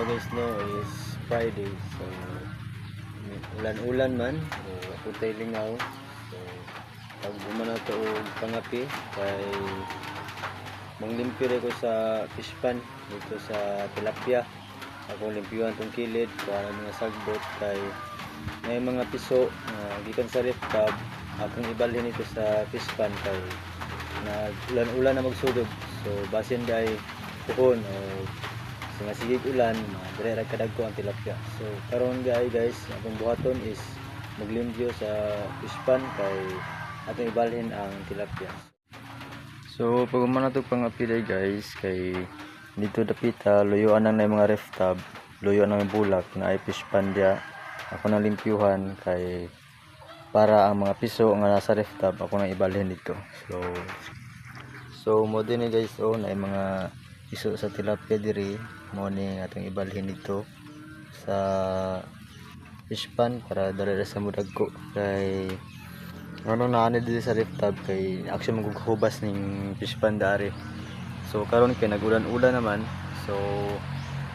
araw guys no is Friday. So ulan-ulan man o putay lingaw. So pag umana to og pangapi kay manglimpyo ko sa fish pan dito sa tilapia. Ako limpyuhan tong kilid para mga sagbot kay may mga piso gikan sa reef tub. Akong ibalhin ito sa fish pan kay na ulan-ulan na magsugod. So basin day puhon o nga sigig ulan, dire ra kadagko ang tilapia. So karon guys, akong buhaton is maglimpyo sa fish pan kay atong ibalhin ang tilapia. So pag umana to pangapiday guys, kay dito dapita luyuan nang mga ref tub, luyuan nang bulak na ay fish pan dia. Ako nang limpyuhan kay para ang mga piso nga nasa ref tub ako nang ibalhin dito. So mo din guys na mga piso sa tilapia diri mo ni atong ibalhin dito sa fish pan para dali sa mudagko kay ano na dito sa ref tub kay action magughubas ning fish pan dari. So karon kay nagulan-ulan naman, so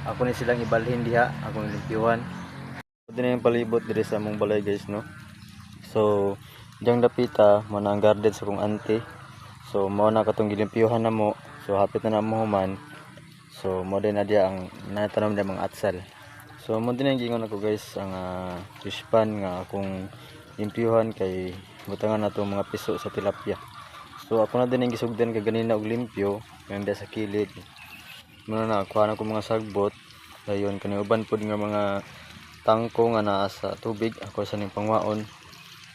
ako ni silang ibalhin diha, akong limpyuhan. Ito na yung palibot diri sa among balay guys no. So diyang dapita mo na ang garden sa kong auntie. So mo na katong gilimpyuhan na mo. So hapit na mo human. So mo din na dia ang natanom dia mga atsal. So mo din ang gingon ako guys ang fish pan nga akong limpyuhan kay butangan na itong mga piso sa tilapia. So ako na din ang gisugdan kay ganina og limpyo nga sa kilid. Muna na kuha na ko mga sagbot. Dayon kani uban pud nga mga tangko nga naa sa tubig ako sa ning pangwaon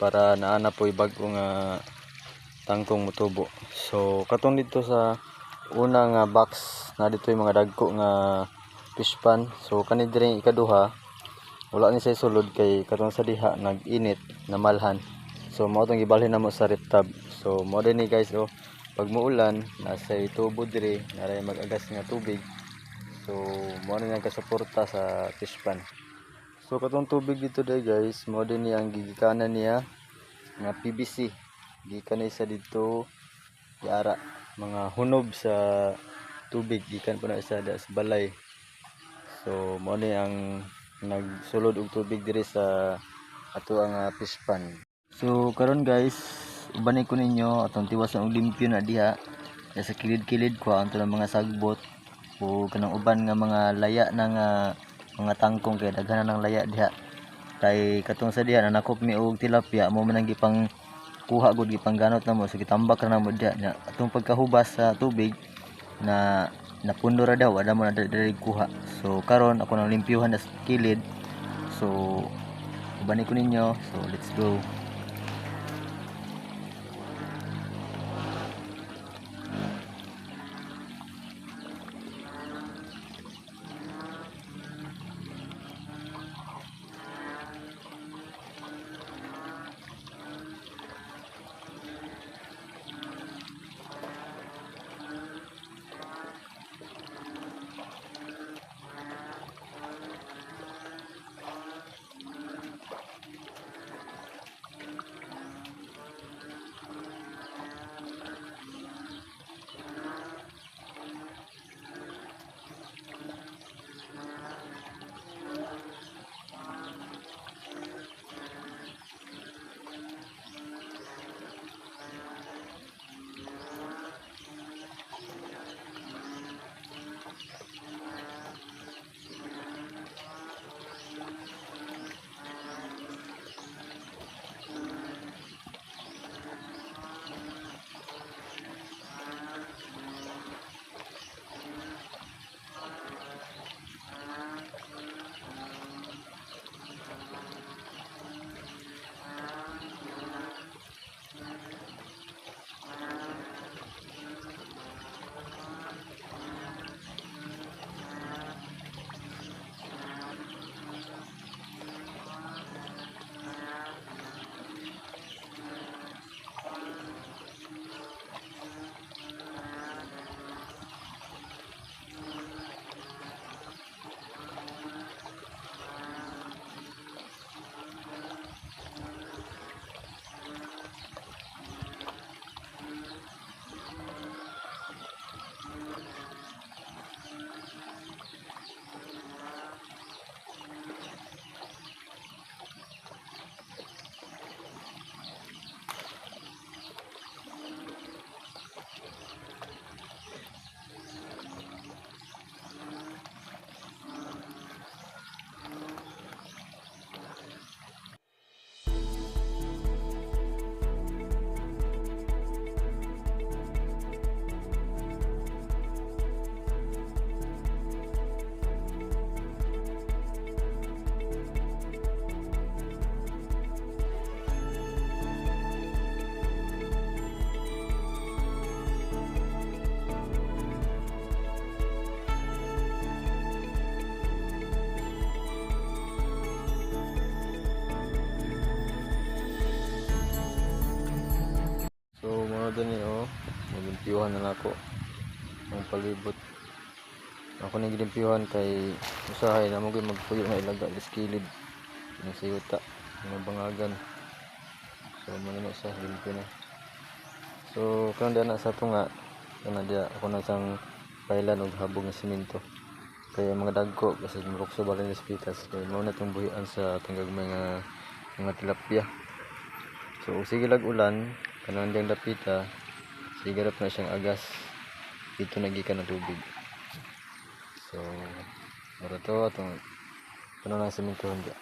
para naana po bag-o nga tangkong mutubo. So katong dito sa unang box na dito yung mga dagko nga fish pan. So kani diri ikaduha wala ni say sulod kay katong sa diha nag-init na malhan. So mao tong gibalhin namo sa ref tub. So mo din ni guys pag muulan nasa tubo diri naray mag-agas nga tubig. So mo na nang kasuporta sa fish pan. So katong tubig dito day guys mo din ni ang gigikanan niya nga PVC. Gikan na isa dito yara mga hunob sa tubig gikan po na isa sa balay. So mo ni ang nagsulod og tubig diri sa ato ang fish pan. So karon guys ubanay ko ninyo atong tiwas og limpyo na diha sa kilid-kilid ko ang tanang mga sagbot o kanang uban nga mga laya ng mga tangkong kay daghan ng laya diha kay katong sa diha nanakop mi og tilapia mo man ang gipang kuha gud gipang ganot na mo so gitambak ra na mo diha nya atong pagkahubas sa tubig na napundo ra daw ada mo na diri kuha. So karon ako nang limpyuhan sa kilid. So ubanay ko ninyo. So let's go. din oh. Naglimpyuhan na ako ang palibot. Ako na gilimpyuhan kay usahay na mo gyud magpuyo na ilaga sa kilid ng sayuta ng bangagan. So mo na siya limpyo na. So kung na sa tunga kana dia ako na sang pailan og habog ng semento. Kaya mga dagko kasi murukso balay sa pitas. Kaya mo na tong buhian sa atong gagmay nga mga tilapia. So sige lag ulan kanang diyang dapita sigarap na siyang agas dito nagikan na tubig. So mura to atong puno ng semento diya.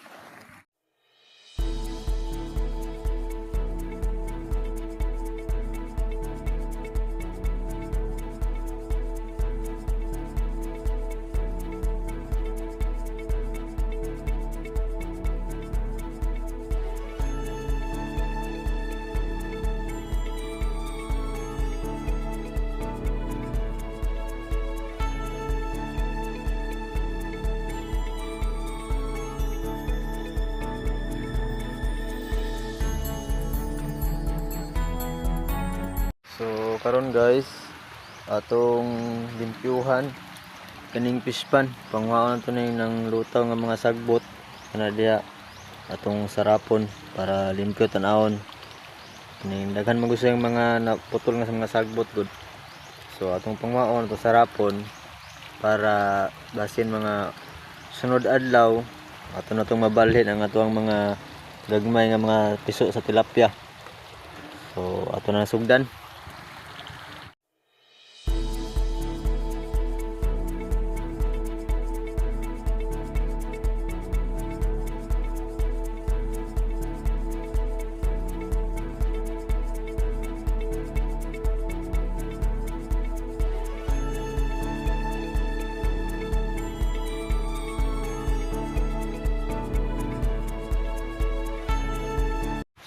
So karon guys, atong limpyuhan kaning fish pan. Pangwaon to ng lutaw nga mga sagbot kana diha atong sarapon para limpyo tan-awon. Ning daghan magusto yung mga naputol nga sa mga sagbot gud. So atong pangwaon to sarapon para basin mga sunod adlaw ato na tong mabalhin ang atong mga gagmay nga mga piso sa tilapia. So ato na sugdan.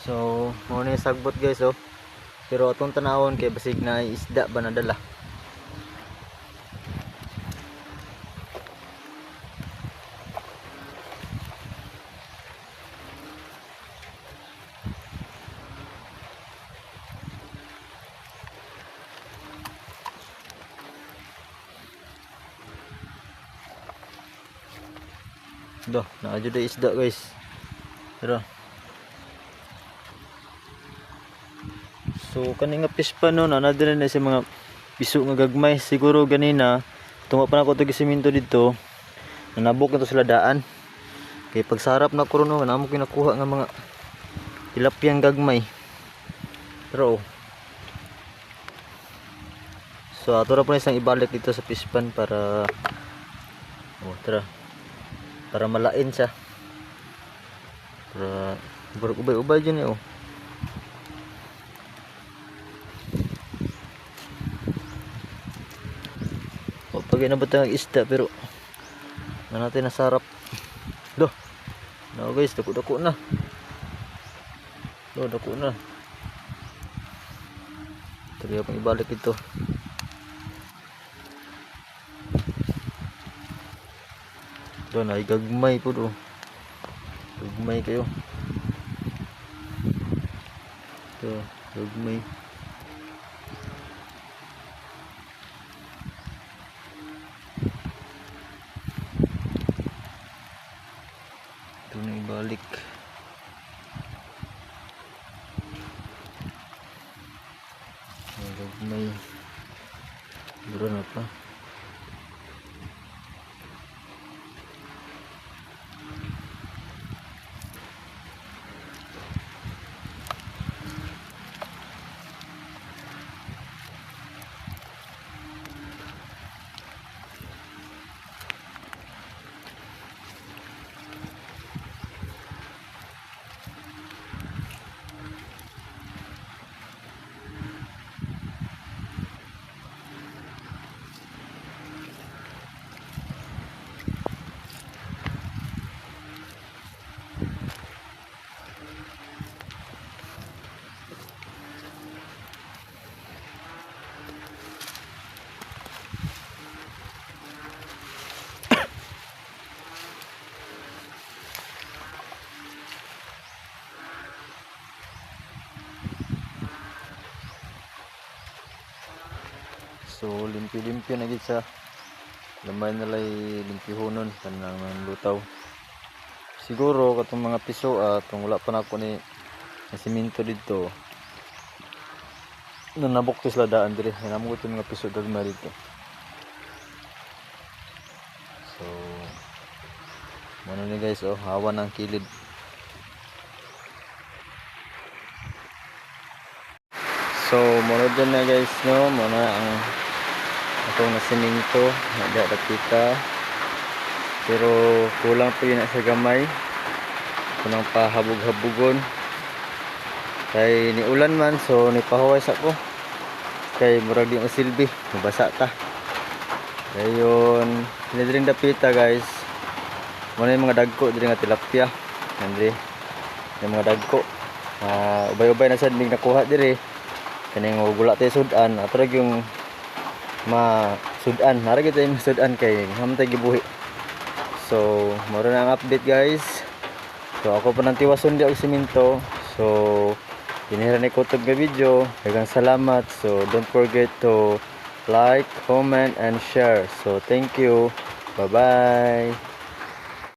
So, mo na sagbot guys oh. Pero atong tanawon kay basig na isda ba nadala. Dah, na jud isda guys. Pero so kani nga fish pa no nadala na sa mga piso nga gagmay siguro ganina tunga pa nako to gisemento dito nanabok na to sila daan kay pagsarap na ko no namo kinakuha nga mga tilapiyang gagmay pero so ato ra po isang ibalik dito sa fish pan para para malain siya para ubay-ubay dyan oh. Pagay na ba tayong isda pero na natin nasarap. Loh, no guys, dako-dako na. Loh, dako na. Tari pang ibalik ito. Doon ay gagmay po do. Gagmay kayo. Ito, gagmay. Ito na ibalik. Gagmay. Buro na pa. So limpyo-limpyo na gid sa lamay na lay limpyohonon kanang lutaw. Siguro katong mga piso atong wala pa na ako ni simento dito. Nanabok to sila daan dire. Nanamo ko mga piso dagmay dito. So mano ni guys, oh, hawa ng kilid. So mano dyan na guys, no, mano ang atong nasimento na kita. Pero kulang pa yun sa gamay. Kunang pahabog-habugon. Kay ni ulan man, so ni pahuwas ako. Kay murag di masilbi, mabasa ta. Dayon, dinidring dapita guys. Muna yung mga dagko diri nga tilapia. Nandri yung mga dagko. Ubay-ubay na sad mig nakuha diri. Kaning gula tayo sudan, atrag yung sudan. Nara kita yung sudan kay hamtay gibuhi. So, mura na ang update guys. So, ako pa nang tiwason di og simento. So, dinira ni kutog nga video. Daghang salamat. So, don't forget to like, comment, and share. So, thank you. Bye-bye.